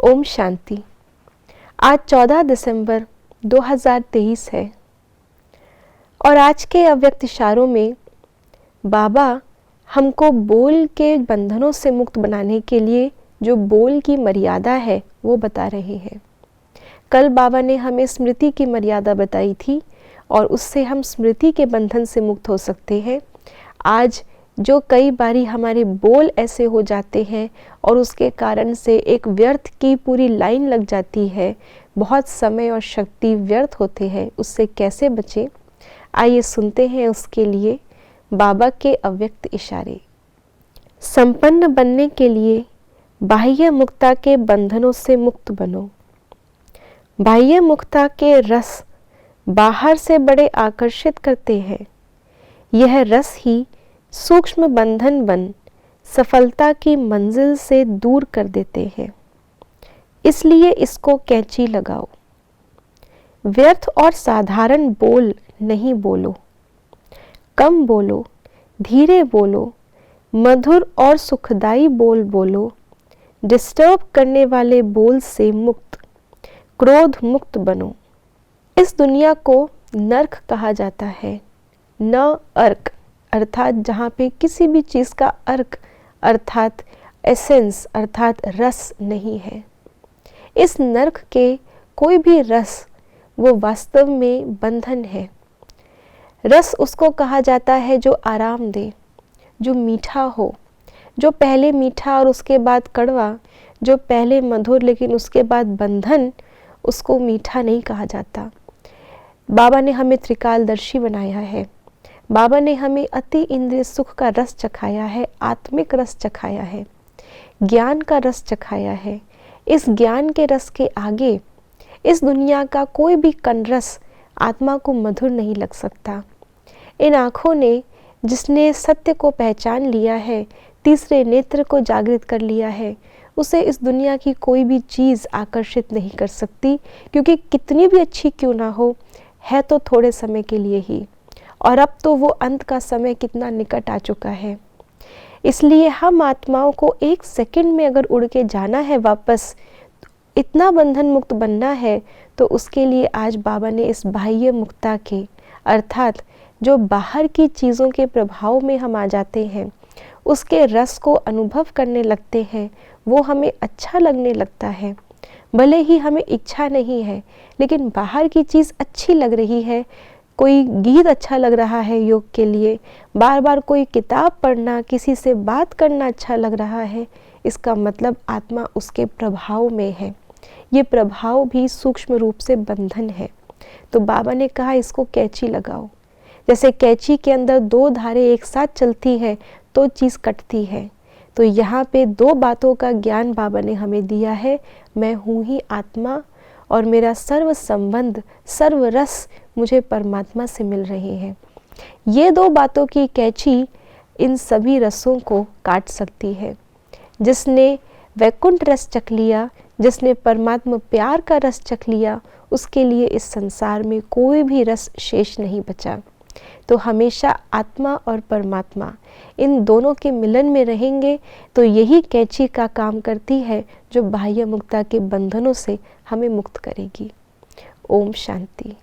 ओम शांति। आज 14 दिसंबर 2023 है और आज के अव्यक्त इशारों में बाबा हमको बोल के बंधनों से मुक्त बनाने के लिए जो बोल की मर्यादा है वो बता रहे हैं। कल बाबा ने हमें स्मृति की मर्यादा बताई थी और उससे हम स्मृति के बंधन से मुक्त हो सकते हैं। आज जो कई बारी हमारे बोल ऐसे हो जाते हैं और उसके कारण से एक व्यर्थ की पूरी लाइन लग जाती है, बहुत समय और शक्ति व्यर्थ होते हैं, उससे कैसे बचें? आइए सुनते हैं उसके लिए बाबा के अव्यक्त इशारे। संपन्न बनने के लिए बाह्य मुक्ता के बंधनों से मुक्त बनो। बाह्य मुक्ता के रस बाहर से बड़े आकर्षित करते हैं। यह रस ही सूक्ष्म बंधन बन सफलता की मंजिल से दूर कर देते हैं। इसलिए इसको कैंची लगाओ। व्यर्थ और साधारण बोल नहीं बोलो, कम बोलो, धीरे बोलो, मधुर और सुखदाई बोल बोलो। डिस्टर्ब करने वाले बोल से मुक्त, क्रोध मुक्त बनो। इस दुनिया को नर्क कहा जाता है, न अर्क, अर्थात जहाँ पे किसी भी चीज़ का अर्क अर्थात एसेंस अर्थात रस नहीं है। इस नर्क के कोई भी रस वो वास्तव में बंधन है। रस उसको कहा जाता है जो आराम दे, जो मीठा हो, जो पहले मीठा और उसके बाद कड़वा, जो पहले मधुर लेकिन उसके बाद बंधन, उसको मीठा नहीं कहा जाता। बाबा ने हमें त्रिकालदर्शी बनाया है। बाबा ने हमें अति इंद्रिय सुख का रस चखाया है, आत्मिक रस चखाया है, ज्ञान का रस चखाया है। इस ज्ञान के रस के आगे इस दुनिया का कोई भी कण रस आत्मा को मधुर नहीं लग सकता। इन आँखों ने जिसने सत्य को पहचान लिया है, तीसरे नेत्र को जागृत कर लिया है, उसे इस दुनिया की कोई भी चीज़ आकर्षित नहीं कर सकती, क्योंकि कितनी भी अच्छी क्यों ना हो, है तो थोड़े समय के लिए ही, और अब तो वो अंत का समय कितना निकट आ चुका है। इसलिए हम आत्माओं को एक सेकंड में अगर उड़ के जाना है वापस, इतना बंधन मुक्त बनना है, तो उसके लिए आज बाबा ने इस बाह्य मुक्ता के अर्थात जो बाहर की चीज़ों के प्रभाव में हम आ जाते हैं, उसके रस को अनुभव करने लगते हैं, वो हमें अच्छा लगने लगता है। भले ही हमें इच्छा नहीं है, लेकिन बाहर की चीज़ अच्छी लग रही है। कोई गीत अच्छा लग रहा है योग के लिए, बार बार कोई किताब पढ़ना, किसी से बात करना अच्छा लग रहा है, इसका मतलब आत्मा उसके प्रभाव में है। ये प्रभाव भी सूक्ष्म रूप से बंधन है। तो बाबा ने कहा इसको कैंची लगाओ। जैसे कैंची के अंदर दो धारें एक साथ चलती है तो चीज़ कटती है। तो यहाँ पे दो बातों का ज्ञान बाबा ने हमें दिया है। मैं हूँ ही आत्मा और मेरा सर्व संबंध, सर्व रस मुझे परमात्मा से मिल रहे हैं। ये दो बातों की कैंची इन सभी रसों को काट सकती है। जिसने वैकुंठ रस चख लिया, जिसने परमात्मा प्यार का रस चख लिया, उसके लिए इस संसार में कोई भी रस शेष नहीं बचा। तो हमेशा आत्मा और परमात्मा इन दोनों के मिलन में रहेंगे, तो यही कैंची का काम करती है जो बाह्य मुक्ता के बंधनों से हमें मुक्त करेगी। ओम शांति।